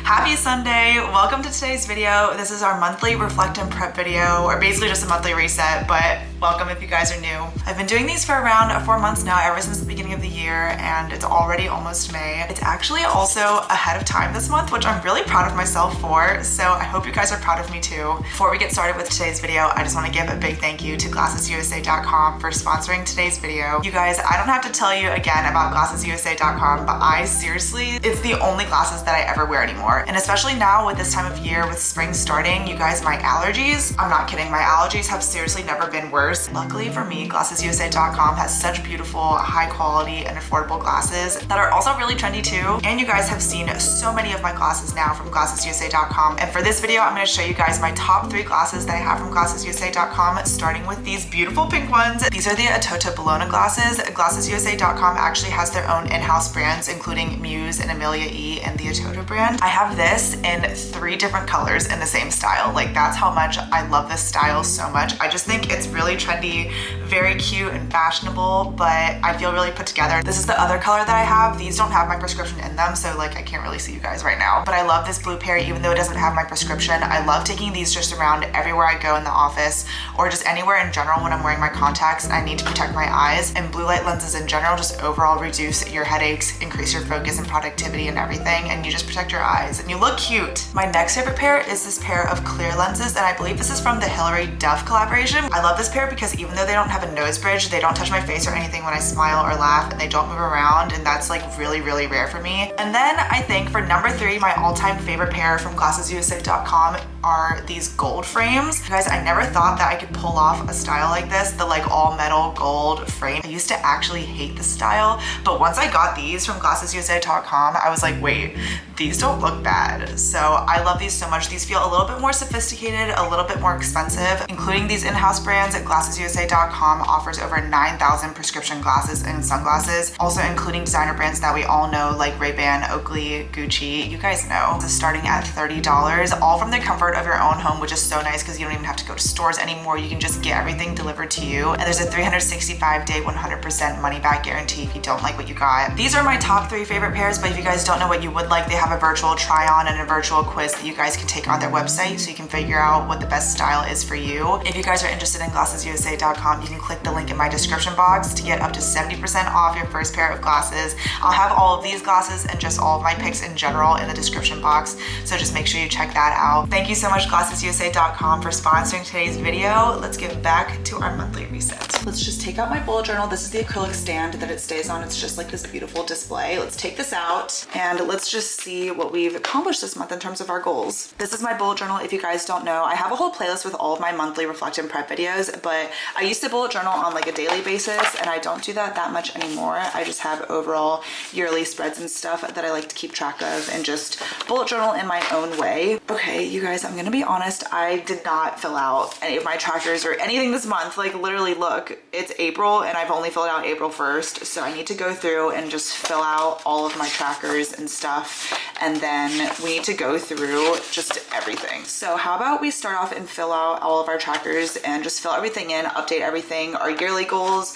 Happy Sunday! Welcome to today's video. This is our monthly reflect and prep video, or basically just a monthly reset, but welcome if you guys are new. I've been doing these for around 4 months now, ever since the beginning of the year, and it's already almost May. It's actually also ahead of time this month, which I'm really proud of myself for, so I hope you guys are proud of me too. Before we get started with today's video, I just want to give a big thank you to GlassesUSA.com for sponsoring today's video. You guys, I don't have to tell you again about GlassesUSA.com, but I seriously, it's the only glasses that I ever wear anymore. And especially now with this time of year, with spring starting, you guys, my allergies, I'm not kidding, my allergies have seriously never been worse. Luckily for me, GlassesUSA.com has such beautiful, high quality, and affordable glasses that are also really trendy too. And you guys have seen so many of my glasses now from GlassesUSA.com. And for this video, I'm going to show you guys my top 3 glasses that I have from GlassesUSA.com, starting with these beautiful pink ones. These are the Atota Bologna glasses. GlassesUSA.com actually has their own in-house brands, including Muse and Amelia E and the Atota brand. I have this in 3 different colors in the same style. Like, that's how much I love this style so much. I just think it's really trendy, very cute and fashionable, but I feel really put together. This is the other color that I have. These don't have my prescription in them, so like I can't really see you guys right now, but I love this blue pair even though it doesn't have my prescription. I love taking these just around everywhere I go in the office or just anywhere in general when I'm wearing my contacts and I need to protect my eyes. And blue light lenses in general just overall reduce your headaches, increase your focus and productivity and everything, and you just protect your eyes and you look cute. My next favorite pair is this pair of clear lenses, and I believe this is from the Hilary Duff collaboration. I love this pair because even though they don't have a nose bridge, they don't touch my face or anything when I smile or laugh, and they don't move around, and that's like really rare for me. And then I think for number 3, my all-time favorite pair from GlassesUSA.com are these gold frames. You guys, I never thought that I could pull off a style like this, the like all metal gold frame. I used to actually hate the style, but once I got these from GlassesUSA.com, I was like, wait, these don't look bad. So I love these so much. These feel a little bit more sophisticated, a little bit more expensive. Including these in-house brands, GlassesUSA.com offers over 9,000 prescription glasses and sunglasses, also including designer brands that we all know like Ray-Ban, Oakley, Gucci, you guys know. This is starting at $30, all from the comfort of your own home, which is so nice because you don't even have to go to stores anymore. You can just get everything delivered to you. And there's a 365-day, 100% money back guarantee if you don't like what you got. These are my top 3 favorite pairs, but if you guys don't know what you would like, they have a virtual try-on and a virtual quiz that you guys can take on their website so you can figure out what the best style is for you. If you guys are interested in GlassesUSA.com, you can click the link in my description box to get up to 70% off your first pair of glasses. I'll have all of these glasses and just all of my picks in general in the description box, so just make sure you check that out. Thank you so much GlassesUSA.com for sponsoring today's video. Let's get back to our monthly reset. Let's just take out my bullet journal. This is the acrylic stand that it stays on. It's just like this beautiful display. Let's take this out and let's just see what we've accomplished this month in terms of our goals. This is my bullet journal. If you guys don't know, I have a whole playlist with all of my monthly reflect and prep videos, but I used to bullet journal on like a daily basis and I don't do that much anymore. I just have overall yearly spreads and stuff that I like to keep track of and just bullet journal in my own way. Okay, you guys, I'm gonna be honest, I did not fill out any of my trackers or anything this month. Like literally, look, it's April and I've only filled out April 1st, so I need to go through and just fill out all of my trackers and stuff, and then we need to go through just everything. So how about we start off and fill out all of our trackers and just fill everything in, update everything, our yearly goals,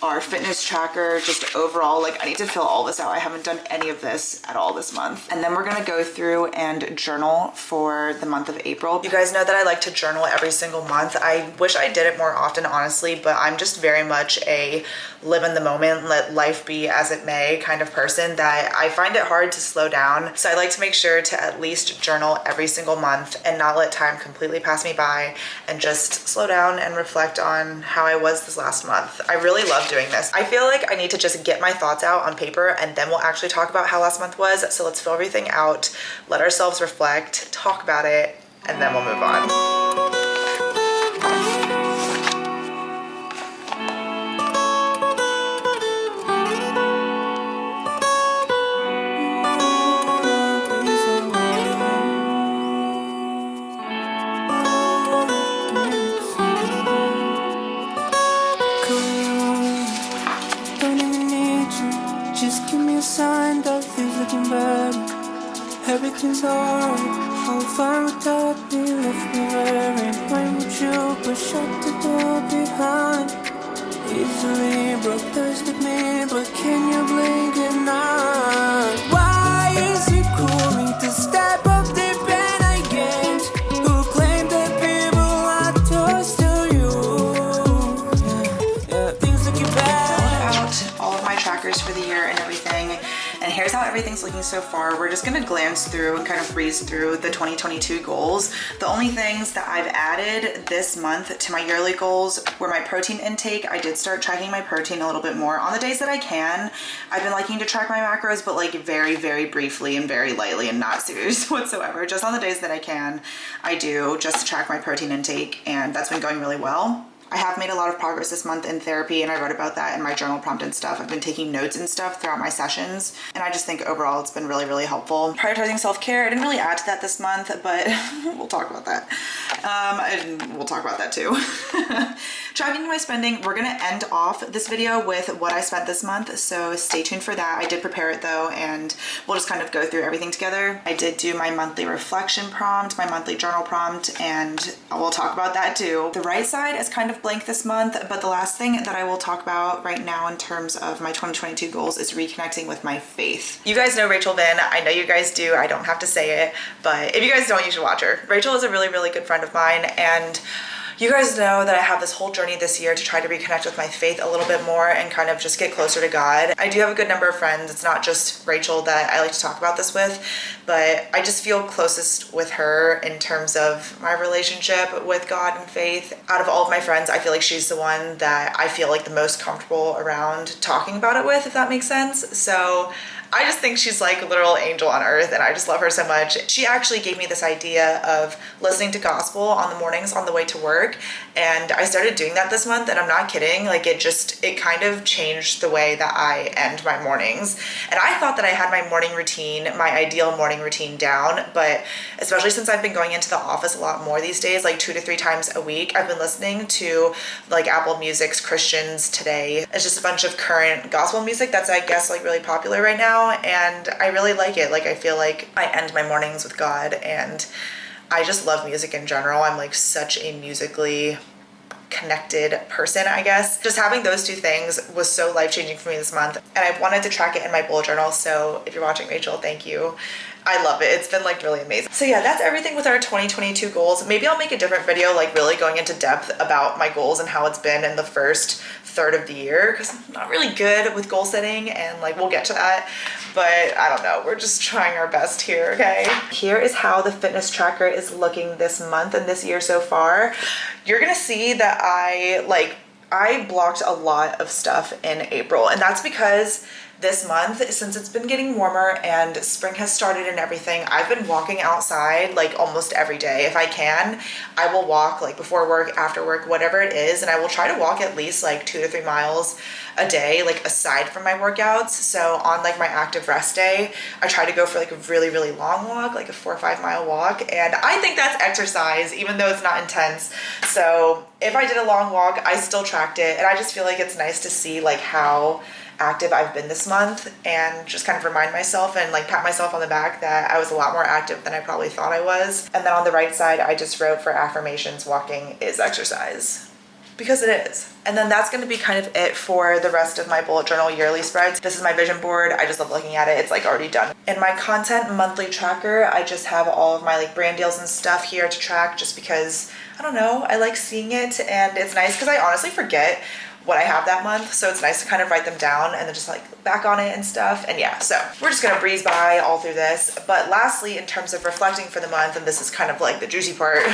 our fitness tracker, just overall, like I need to fill all this out. I haven't done any of this at all this month. And then we're gonna go through and journal for the month of April. You guys know that I like to journal every single month. I wish I did it more often, honestly, but I'm just very much a live in the moment, let life be as it may kind of person that I find it hard to slow down. So I like to make sure to at least journal every single month and not let time completely pass me by and just slow down and reflect on how I was this last month. I really love doing this. I feel like I need to just get my thoughts out on paper and then we'll actually talk about how last month was. So let's fill everything out, let ourselves reflect, talk about it, and then we'll move on. Sign that things looking better. Everything's alright. I'll find without me left me wearing. When would you but shut the door behind? Easily broke this with me, but can you blink at night? Why is it calling to step up? how everything's looking so far, we're just gonna glance through and kind of breeze through the 2022 goals. The only things that I've added this month to my yearly goals were my protein intake. I did start tracking my protein a little bit more on the days that I can. I've been liking to track my macros, but like very, very briefly and very lightly and not serious whatsoever. Just on the days that I can, I do just to track my protein intake, and that's been going really well. I have made a lot of progress this month in therapy, and I wrote about that in my journal prompt and stuff. I've been taking notes and stuff throughout my sessions, and I just think overall it's been really, really helpful. Prioritizing self-care, I didn't really add to that this month, but we'll talk about that. And we'll talk about that too. Tracking my spending, we're gonna end off this video with what I spent this month, so stay tuned for that. I did prepare it though, and we'll just kind of go through everything together. I did do my monthly reflection prompt, my monthly journal prompt, and we'll talk about that too. The right side is kind of blank this month, but the last thing that I will talk about right now in terms of my 2022 goals is reconnecting with my faith. You guys know Rachel Vin. I know you guys do. I don't have to say it, but if you guys don't, you should watch her. Rachel is a really, really good friend of mine, and you guys know that I have this whole journey this year to try to reconnect with my faith a little bit more and kind of just get closer to God. I do have a good number of friends. It's not just Rachel that I like to talk about this with, but I just feel closest with her in terms of my relationship with God and faith. Out of all of my friends, I feel like she's the one that I feel like the most comfortable around talking about it with, if that makes sense. So I just think she's like a literal angel on earth, and I just love her so much. She actually gave me this idea of listening to gospel on the mornings on the way to work, and I started doing that this month, and I'm not kidding. Like it kind of changed the way that I end my mornings. And I thought that I had my morning routine, my ideal morning routine down, but especially since I've been going into the office a lot more these days, like 2 to 3 times a week, I've been listening to like Apple Music's Christians Today. It's just a bunch of current gospel music that's, I guess, like really popular right now. And I really like it. Like I feel like I end my mornings with God, and I just love music in general. I'm like such a musically connected person, I guess. Just having those two things was so life-changing for me this month, and I wanted to track it in my bullet journal. So if you're watching, Rachel, thank you. I love it. It's been like really amazing. So yeah, that's everything with our 2022 goals. Maybe I'll make a different video, like really going into depth about my goals and how it's been in the first third of the year, because I'm not really good with goal setting, and like we'll get to that, but I don't know. We're just trying our best here, okay? Here is how the fitness tracker is looking this month and this year so far. You're gonna see that I blocked a lot of stuff in April, and that's because this month, since it's been getting warmer and spring has started and everything, I've been walking outside like almost every day. If I can, I will walk like before work, after work, whatever it is, and I will try to walk at least like 2 to 3 miles a day, like aside from my workouts. So on like my active rest day, I try to go for like a really, really long walk, like a 4 or 5 mile walk, and I think that's exercise, even though it's not intense. So if I did a long walk, I still tracked it, and I just feel like it's nice to see like how active I've been this month, and just kind of remind myself and like pat myself on the back that I was a lot more active than I probably thought I was. And then on the right side, I just wrote for affirmations, walking is exercise, because it is. And then that's going to be kind of it for the rest of my bullet journal yearly spreads. This is my vision board. I just love looking at it. It's like already done. In my content monthly tracker, I just have all of my like brand deals and stuff here to track, just because I don't know, I like seeing it, and it's nice because I honestly forget what I have that month, so it's nice to kind of write them down and then just like look back on it and stuff. And yeah, so we're just gonna breeze by all through this. But lastly, in terms of reflecting for the month, and this is kind of like the juicy part,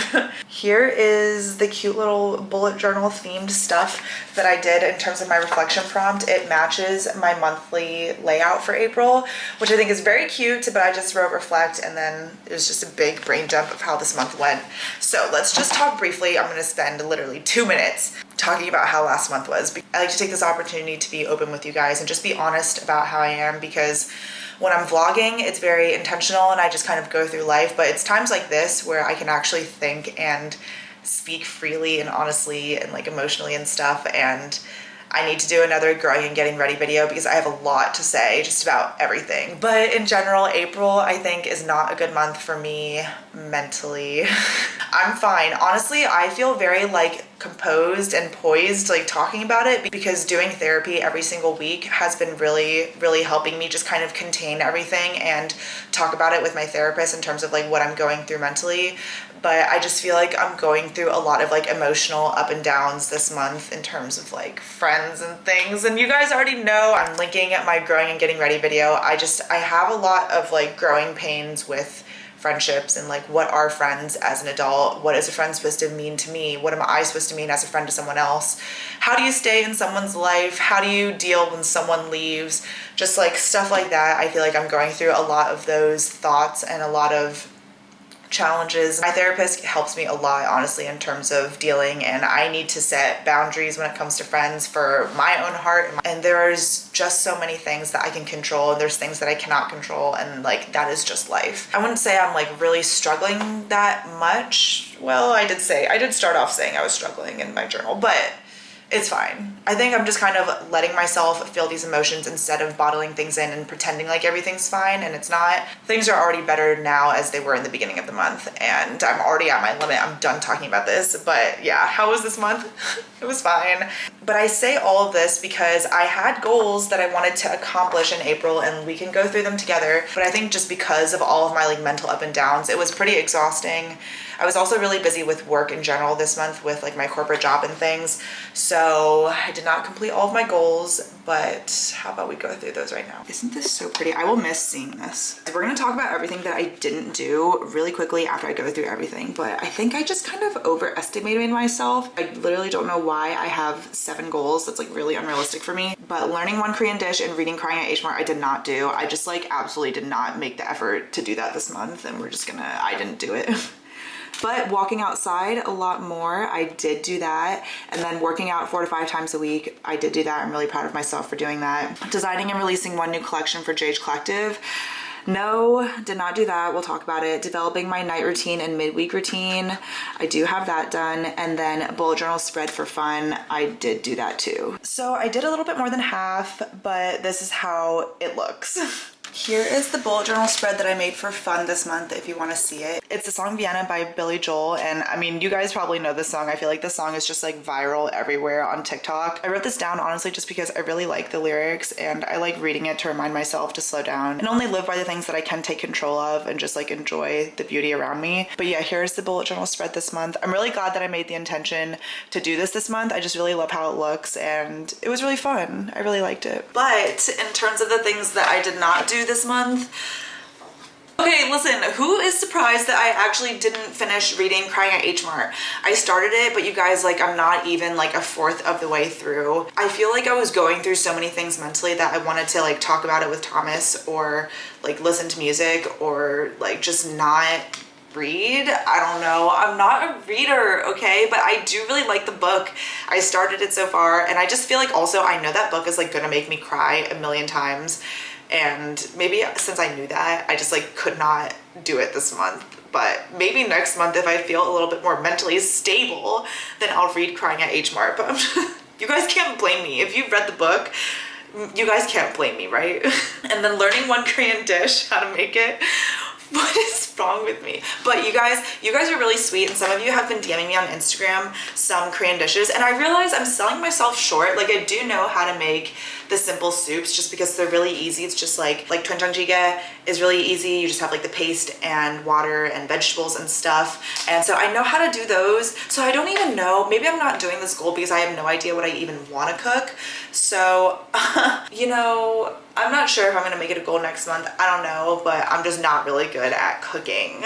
here is the cute little bullet journal themed stuff that I did in terms of my reflection prompt. It matches my monthly layout for April, which I think is very cute, but I just wrote reflect, and then it was just a big brain dump of how this month went. So let's just talk briefly. I'm gonna spend literally 2 minutes talking about how last month was. I like to take this opportunity to be open with you guys and just be honest about how I am, because when I'm vlogging, it's very intentional and I just kind of go through life, but it's times like this where I can actually think and speak freely and honestly and like emotionally and stuff. And I need to do another growing and getting ready video because I have a lot to say just about everything. But in general, April I think is not a good month for me mentally. I'm fine. Honestly, I feel very like composed and poised like talking about it, because doing therapy every single week has been really, really helping me just kind of contain everything and talk about it with my therapist in terms of like what I'm going through mentally. but I just feel like I'm going through a lot of like emotional up and downs this month in terms of like friends and things. And you guys already know I'm linking my growing and getting ready video. I have a lot of like growing pains with friendships and like what are friends as an adult? What is a friend supposed to mean to me? What am I supposed to mean as a friend to someone else? How do you stay in someone's life? How do you deal when someone leaves? Just like stuff like that. I feel like I'm going through a lot of those thoughts and a lot of challenges. My therapist helps me a lot, honestly, in terms of dealing, and I need to set boundaries when it comes to friends for my own heart. And there's just so many things that I can control, and there's things that I cannot control, and like that is just life. I wouldn't say I'm like really struggling that much. Well, I did start off saying I was struggling in my journal, but it's fine. I think I'm just kind of letting myself feel these emotions instead of bottling things in and pretending like everything's fine, and it's not. Things are already better now as they were in the beginning of the month, and I'm already at my limit. I'm done talking about this, but yeah, how was this month? It was fine. But I say all of this because I had goals that I wanted to accomplish in April, and we can go through them together. But I think just because of all of my like mental up and downs, it was pretty exhausting. I was also really busy with work in general this month with like my corporate job and things. So I did not complete all of my goals, but how about we go through those right now? Isn't this so pretty? I will miss seeing this. We're gonna talk about everything that I didn't do really quickly after I go through everything, but I think I just kind of overestimated myself. I literally don't know why I have 7 goals. That's like really unrealistic for me. But learning one Korean dish and reading Crying at H Mart, I did not do. I just like absolutely did not make the effort to do that this month, and I didn't do it. But walking outside a lot more, I did do that. And then working out 4 to 5 times a week, I did do that. I'm really proud of myself for doing that. Designing and releasing one new collection for JH Collective. No, did not do that. We'll talk about it. Developing my night routine and midweek routine. I do have that done. And then bullet journal spread for fun. I did do that too. So I did a little bit more than half, but this is how it looks. Here is the bullet journal spread that I made for fun this month if you want to see it. It's the song Vienna by Billy Joel, and I mean, you guys probably know this song. I feel like this song is just like viral everywhere on TikTok. I wrote this down honestly just because I really like the lyrics and I like reading it to remind myself to slow down and only live by the things that I can take control of and just like enjoy the beauty around me. But yeah, here's the bullet journal spread this month. I'm really glad that I made the intention to do this month. I just really love how it looks and it was really fun. I really liked it. But in terms of the things that I did not do this month, okay, listen, who is surprised that I actually didn't finish reading Crying at H Mart? I started it, but you guys, like, I'm not even like a fourth of the way through. I feel like I was going through so many things mentally that I wanted to like talk about it with Thomas or like listen to music or like just not read. I don't know. I'm not a reader, okay? But I do really like the book. I started it so far and I just feel like also I know that book is like gonna make me cry a million times. And maybe since I knew that, I just like could not do it this month. But maybe next month if I feel a little bit more mentally stable, then I'll read Crying at H Mart. But you guys can't blame me. If you've read the book, you guys can't blame me, right? And then learning one Korean dish, how to make it. What is wrong with me? But you guys are really sweet, and some of you have been DMing me on Instagram some Korean dishes, and I realize I'm selling myself short. Like, I do know how to make the simple soups just because they're really easy. It's just like doenjang jjigae is really easy. You just have like the paste and water and vegetables and stuff. And so I know how to do those. So I don't even know, maybe I'm not doing this goal because I have no idea what I even want to cook. So, you know, I'm not sure if I'm gonna make it a goal next month. I don't know, but I'm just not really good at cooking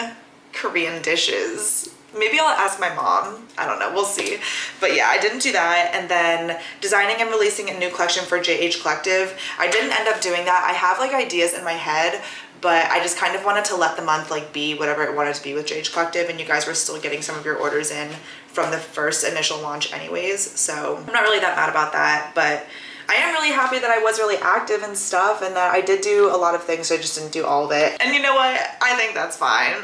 Korean dishes. Maybe I'll ask my mom. I don't know, we'll see. But yeah, I didn't do that. And then designing and releasing a new collection for JH Collective. I didn't end up doing that. I have like ideas in my head, but I just kind of wanted to let the month like be whatever it wanted to be with JH Collective, and you guys were still getting some of your orders in from the first initial launch anyways. So I'm not really that mad about that, but I am really happy that I was really active and stuff and that I did do a lot of things, so I just didn't do all of it. And you know what? I think that's fine.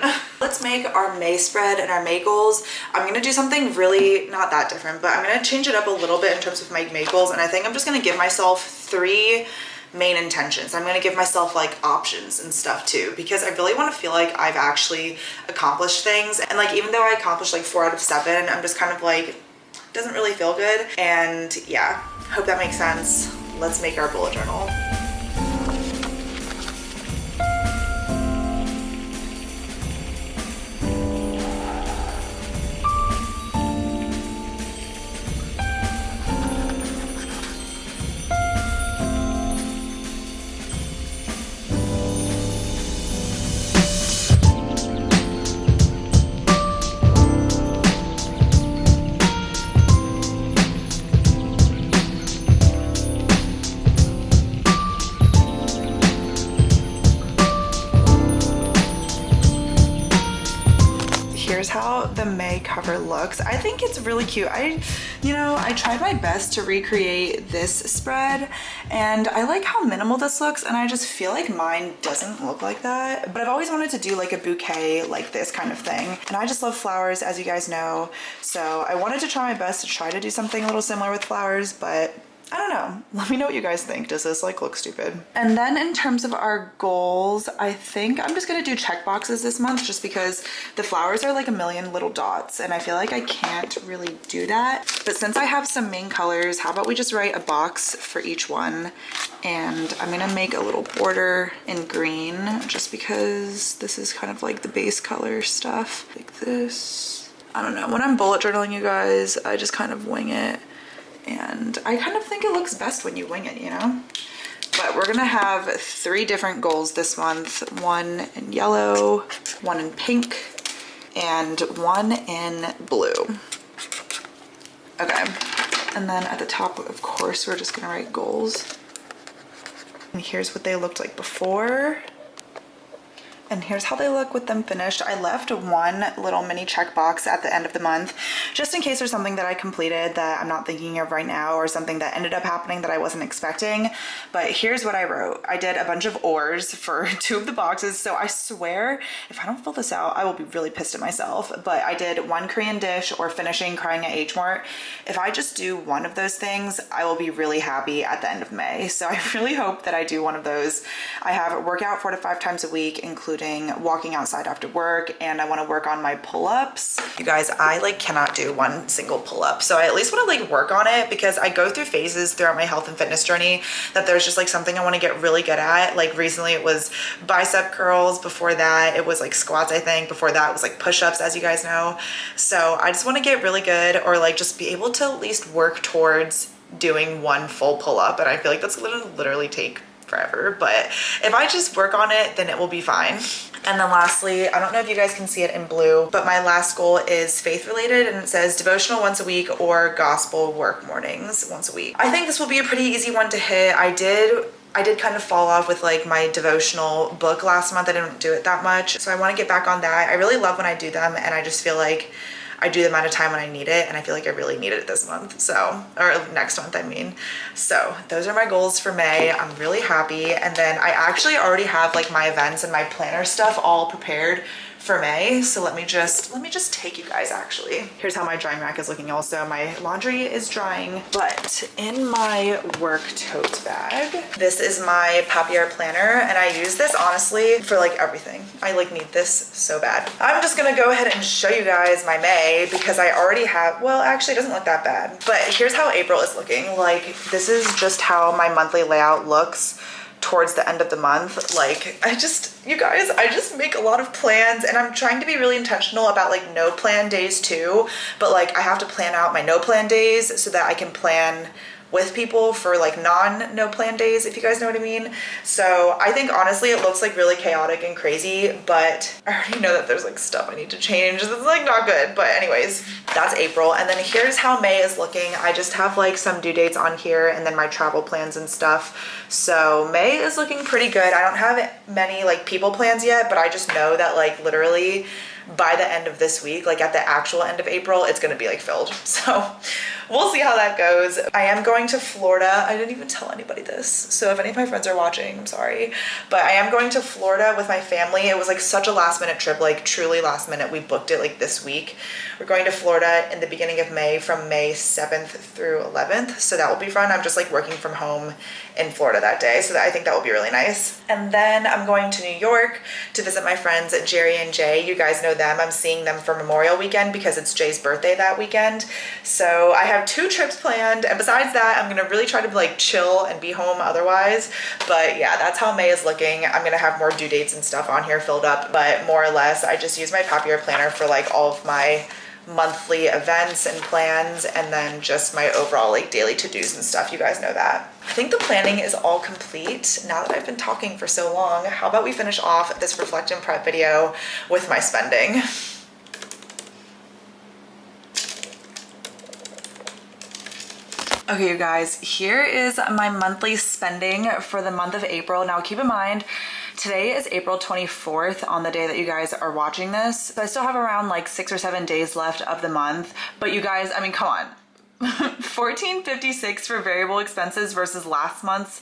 Let's make our May spread and our May goals. I'm gonna do something really not that different, but I'm gonna change it up a little bit in terms of my May goals, and I think I'm just gonna give myself 3 main intentions. I'm gonna give myself like options and stuff too, because I really want to feel like I've actually accomplished things. And like, even though I accomplished like 4 out of 7, I'm just kind of like, doesn't really feel good. And yeah, hope that makes sense. Let's make our bullet journal. here's how the May cover looks. I think it's really cute. I tried my best to recreate this spread, and I like how minimal this looks, and I just feel like mine doesn't look like that. But I've always wanted to do like a bouquet like this kind of thing, and I just love flowers, as you guys know. So I wanted to try my best to try to do something a little similar with flowers, but I don't know. Let me know what you guys think. Does this like look stupid? And then in terms of our goals, I think I'm just gonna do check boxes this month just because the flowers are like a million little dots and I feel like I can't really do that. But since I have some main colors, how about we just write a box for each one? And I'm gonna make a little border in green just because this is kind of like the base color stuff, like this. I don't know. When I'm bullet journaling, you guys, I just kind of wing it. And I kind of think it looks best when you wing it, you know? But we're gonna have 3 different goals this month. 1 in yellow, 1 in pink, and 1 in blue. Okay, and then at the top, of course, we're just gonna write goals. And here's what they looked like before. And here's how they look with them finished. I left 1 little mini checkbox at the end of the month, just in case there's something that I completed that I'm not thinking of right now, or something that ended up happening that I wasn't expecting. But here's what I wrote. I did a bunch of ors for 2 of the boxes. So I swear, if I don't fill this out, I will be really pissed at myself. But I did 1 Korean dish or finishing crying at H Mart. If I just do 1 of those things, I will be really happy at the end of May. So I really hope that I do 1 of those. I have a workout 4 to 5 times a week, including walking outside after work, and I want to work on my pull-ups. You guys, I like cannot do 1 single pull-up, so I at least want to like work on it because I go through phases throughout my health and fitness journey that there's just like something I want to get really good at. Like recently it was bicep curls, before that it was like squats, I think before that it was like push-ups, as you guys know. So I just want to get really good, or like just be able to at least work towards doing 1 full pull-up, and I feel like that's gonna literally take forever, but if I just work on it, then it will be fine. And then lastly, I don't know if you guys can see it in blue, but my last goal is faith related, and it says devotional once a week or gospel work mornings once a week. I think this will be a pretty easy one to hit. I did kind of fall off with like my devotional book last month. I didn't do it that much, so I want to get back on that. I really love when I do them, and I just feel like I do them at a time when I need it, and I feel like I really need it this month, so, or next month, I mean. So those are my goals for May. I'm really happy. And then I actually already have like my events and my planner stuff all prepared for May. So let me just take you guys actually. Here's how my drying rack is looking also. My laundry is drying, but in my work tote bag, this is my papier planner, and I use this honestly for like everything. I like need this so bad. I'm just gonna go ahead and show you guys my May because I already have, well, actually it doesn't look that bad, but here's how April is looking. Like this is just how my monthly layout looks towards the end of the month. Like you guys, I just make a lot of plans, and I'm trying to be really intentional about like no plan days too, but like I have to plan out my no plan days so that I can plan with people for like no plan days, if you guys know what I mean. So I think honestly it looks like really chaotic and crazy, but I already know that there's like stuff I need to change. It's like not good, but anyways, that's April. And then here's how May is looking. I just have like some due dates on here and then my travel plans and stuff. So May is looking pretty good. I don't have many like people plans yet, but I just know that like literally by the end of this week, like at the actual end of April, it's gonna be like filled. So we'll see how that goes. I am going to Florida. I didn't even tell anybody this, so if any of my friends are watching, I'm sorry. But I am going to Florida with my family. It was like such a last minute trip, like truly last minute. We booked it like this week. We're going to Florida in the beginning of May, from May 7th through 11th. So that will be fun. I'm just like working from home in Florida that day. So I think that will be really nice. And then I'm going to New York to visit my friends Jerry and Jay. You guys know them. I'm seeing them for Memorial Weekend because it's Jay's birthday that weekend. So I have 2 trips planned, and besides that, I'm gonna really try to like chill and be home otherwise. But yeah, that's how May is looking. I'm gonna have more due dates and stuff on here filled up, but more or less I just use my papier planner for like all of my monthly events and plans, and then just my overall like daily to-dos and stuff. You guys know that. I think the planning is all complete now that I've been talking for so long. How about we finish off this reflect and prep video with my spending? Okay, you guys, here is my monthly spending for the month of April. Now keep in mind, Today is April 24th on the day that you guys are watching this. So I still have around like 6 or 7 days left of the month, but you guys, I mean, come on. $14.56 for variable expenses versus last month's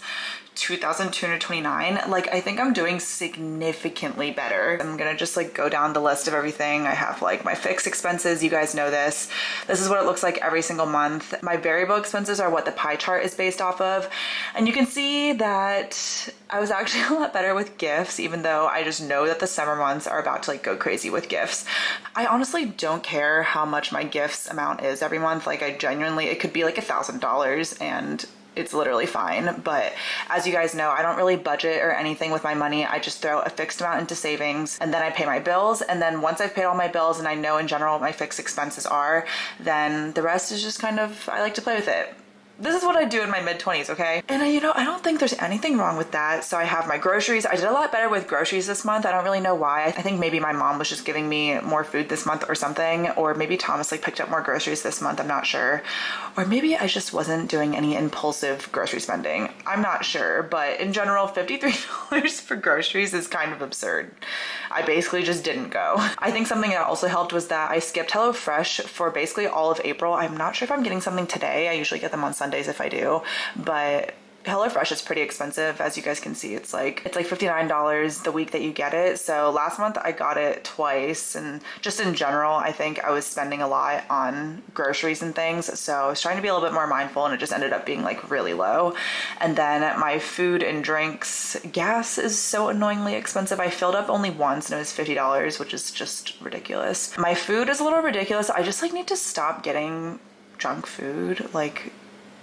$2,229. Like, I think I'm doing significantly better. I'm gonna just like go down the list of everything. I have like my fixed expenses, you guys know this. This is what it looks like every single month. My variable expenses are what the pie chart is based off of. And you can see that I was actually a lot better with gifts, even though I just know that the summer months are about to like go crazy with gifts. I honestly don't care how much my gifts amount is every month. Like, I genuinely, it could be like $1,000 and it's literally fine. But as you guys know, I don't really budget or anything with my money. I just throw a fixed amount into savings and then I pay my bills. And then once I've paid all my bills and I know in general what my fixed expenses are, then the rest is just kind of, I like to play with it. This is what I do in my mid-20s, okay? And I don't think there's anything wrong with that. So I have my groceries. I did a lot better with groceries this month. I don't really know why. I think maybe my mom was just giving me more food this month or something, or maybe Thomas like picked up more groceries this month. I'm not sure. Or maybe I just wasn't doing any impulsive grocery spending. I'm not sure, but in general, $53 for groceries is kind of absurd. I basically just didn't go. I think something that also helped was that I skipped HelloFresh for basically all of April. I'm not sure if I'm getting something today. I usually get them on Sundays if I do, but HelloFresh is pretty expensive. As you guys can see, it's like $59 the week that you get it. So last month I got it twice, and just in general, I think I was spending a lot on groceries and things. So I was trying to be a little bit more mindful, and it just ended up being like really low. And then my food and drinks, gas is so annoyingly expensive. I filled up only once and it was $50, which is just ridiculous. My food is a little ridiculous. I just like need to stop getting junk food. Like,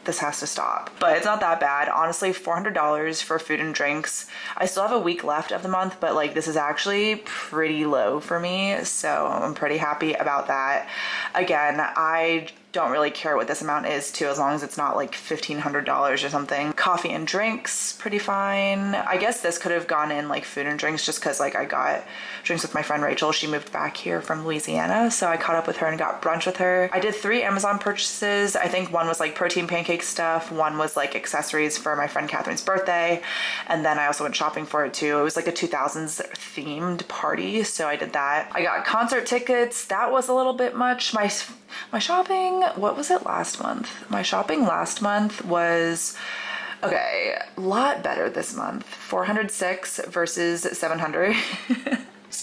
this has to stop. But it's not that bad. Honestly, $400 for food and drinks. I still have a week left of the month, but like this is actually pretty low for me. So I'm pretty happy about that. Again, I don't really care what this amount is too, as long as it's not like $1,500 or something. Coffee and drinks, pretty fine. I guess this could have gone in like food and drinks just because like I got drinks with my friend Rachel. She moved back here from Louisiana, so I caught up with her and got brunch with her. I did 3 Amazon purchases. I think one was like protein pancake stuff, one was like accessories for my friend Catherine's birthday, and then I also went shopping for it too. It was like a 2000s themed party, so I did that. I got concert tickets. That was a little bit much. My shopping, what was it last month? My shopping last month was, okay, a lot better this month. 406 versus 700.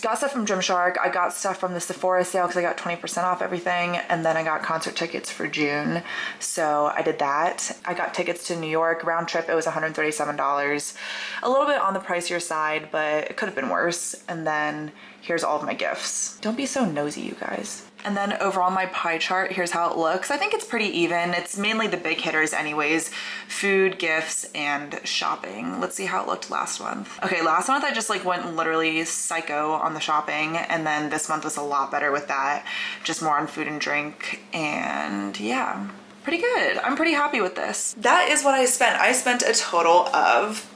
Got stuff from Gymshark. I got stuff from the Sephora sale because I got 20% off everything. And then I got concert tickets for June. So I did that. I got tickets to New York round trip. It was $137. A little bit on the pricier side, but it could have been worse. And then here's all of my gifts. Don't be so nosy, you guys. And then over on my pie chart, here's how it looks. I think it's pretty even. It's mainly the big hitters anyways. Food, gifts, and shopping. Let's see how it looked last month. Okay, last month I just like went literally psycho on the shopping, and then this month was a lot better with that. Just more on food and drink, and yeah, pretty good. I'm pretty happy with this. That is what I spent. I spent a total of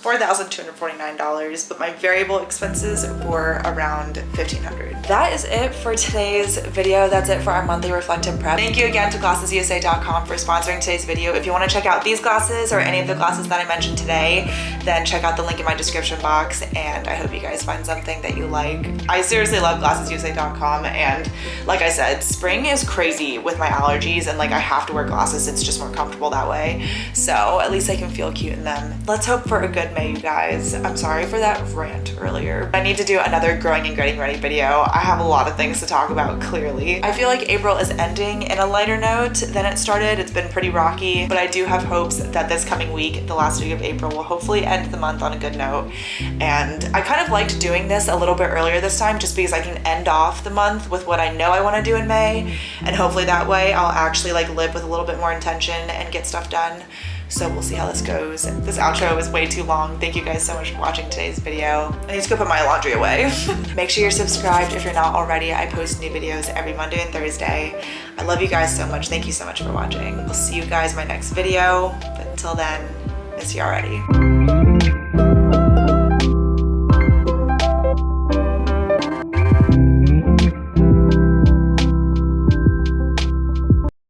$4,249, but my variable expenses were around $1,500. That is it for today's video. That's it for our monthly Reflect and Prep. Thank you again to glassesusa.com for sponsoring today's video. If you want to check out these glasses or any of the glasses that I mentioned today, then check out the link in my description box, and I hope you guys find something that you like. I seriously love glassesusa.com, and like I said, spring is crazy with my allergies, and like I have to wear glasses. It's just more comfortable that way, so at least I can feel cute in them. Let's hope for a good May, you guys. I'm sorry for that rant earlier. I need to do another growing and getting ready video. I have a lot of things to talk about, clearly. I feel like April is ending in a lighter note than it started. It's been pretty rocky, but I do have hopes that this coming week, the last week of April, will hopefully end the month on a good note. And I kind of liked doing this a little bit earlier this time, just because I can end off the month with what I know I want to do in May, and hopefully that way I'll actually like live with a little bit more intention and get stuff done. So we'll see how this goes. This outro is way too long. Thank you guys so much for watching today's video. I need to go put my laundry away. Make sure you're subscribed if you're not already. I post new videos every Monday and Thursday. I love you guys so much. Thank you so much for watching. I'll see you guys in my next video. But until then, miss you already.